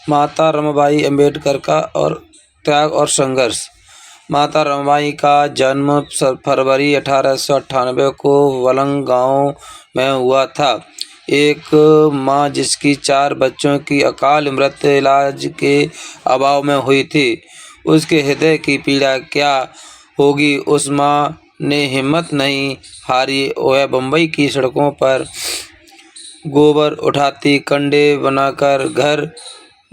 माता रमाबाई अम्बेडकर का और त्याग और संघर्ष। माता रमाबाई का जन्म फरवरी 1898 को वलंग गांव में हुआ था। एक मां जिसकी 4 बच्चों की अकाल मृत्यु इलाज के अभाव में हुई थी, उसके हृदय की पीड़ा क्या होगी। उस मां ने हिम्मत नहीं हारी। वह बम्बई की सड़कों पर गोबर उठाती, कंडे बनाकर घर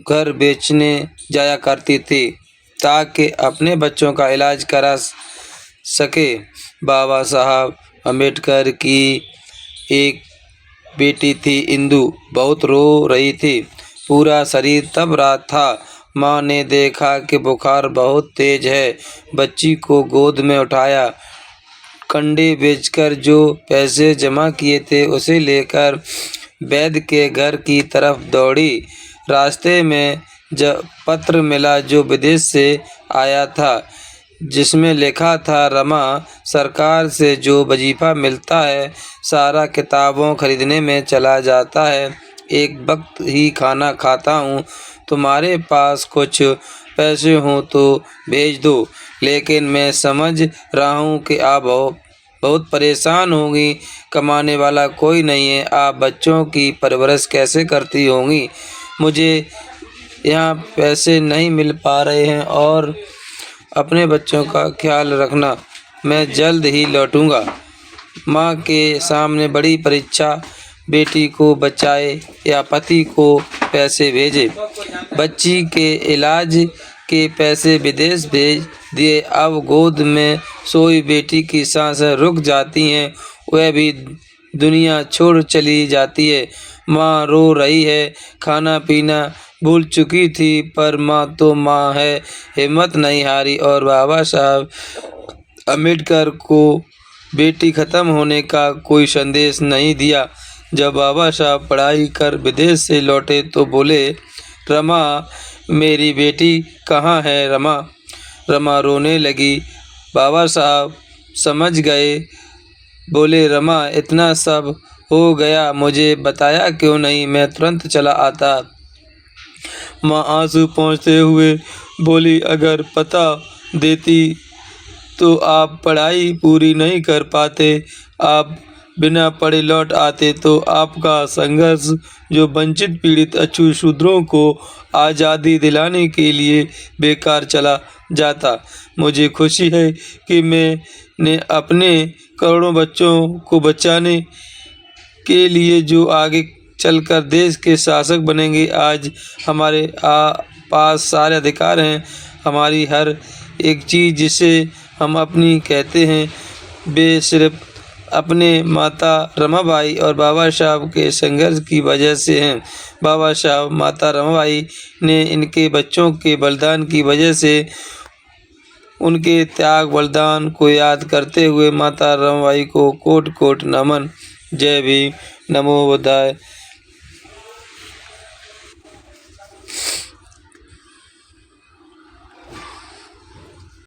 घर बेचने जाया करती थी ताकि अपने बच्चों का इलाज करा सके। बाबा साहब अम्बेडकर की एक बेटी थी इंदु, बहुत रो रही थी, पूरा शरीर तप रहा था। माँ ने देखा कि बुखार बहुत तेज है, बच्ची को गोद में उठाया, कंडे बेचकर जो पैसे जमा किए थे उसे लेकर वैद्य के घर की तरफ दौड़ी। रास्ते में जब पत्र मिला जो विदेश से आया था, जिसमें लिखा था, रमा, सरकार से जो वजीफा मिलता है सारा किताबों खरीदने में चला जाता है, एक वक्त ही खाना खाता हूँ, तुम्हारे पास कुछ पैसे हों तो भेज दो, लेकिन मैं समझ रहा हूँ कि आप बहुत परेशान होंगी, कमाने वाला कोई नहीं है, आप बच्चों की परवरिश कैसे करती होंगी। मुझे यहाँ पैसे नहीं मिल पा रहे हैं और अपने बच्चों का ख्याल रखना, मैं जल्द ही लौटूंगा। माँ के सामने बड़ी परीक्षा, बेटी को बचाए या पति को पैसे भेजे। बच्ची के इलाज के पैसे विदेश भेज दिए। अब गोद में सोई बेटी की सांसें रुक जाती हैं, वह भी दुनिया छोड़ चली जाती है। माँ रो रही है, खाना पीना भूल चुकी थी, पर माँ तो माँ है, हिम्मत नहीं हारी और बाबा साहब अम्बेडकर को बेटी खत्म होने का कोई संदेश नहीं दिया। जब बाबा साहब पढ़ाई कर विदेश से लौटे तो बोले, रमा, मेरी बेटी कहाँ है रमा। रमा रोने लगी। बाबा साहब समझ गए, बोले, रमा, इतना सब हो गया, मुझे बताया क्यों नहीं, मैं तुरंत चला आता। माँ आंसू पोंछते हुए बोली, अगर पता देती तो आप पढ़ाई पूरी नहीं कर पाते, आप बिना पढ़े लौट आते तो आपका संघर्ष जो वंचित पीड़ित अछूत शूद्रों को आज़ादी दिलाने के लिए बेकार चला जाता। मुझे खुशी है कि मैंने अपने करोड़ों बच्चों को बचाने के लिए जो आगे चलकर देश के शासक बनेंगे। आज हमारे पास सारे अधिकार हैं, हमारी हर एक चीज़ जिसे हम अपनी कहते हैं, वे सिर्फ अपने माता रमाबाई और बाबा साहब के संघर्ष की वजह से हैं। बाबा साहब, माता रमाबाई ने इनके बच्चों के बलिदान की वजह से, उनके त्याग बलिदान को याद करते हुए माता रमाबाई को कोट कोट नमन। जय भीम, नमो बुद्धाय।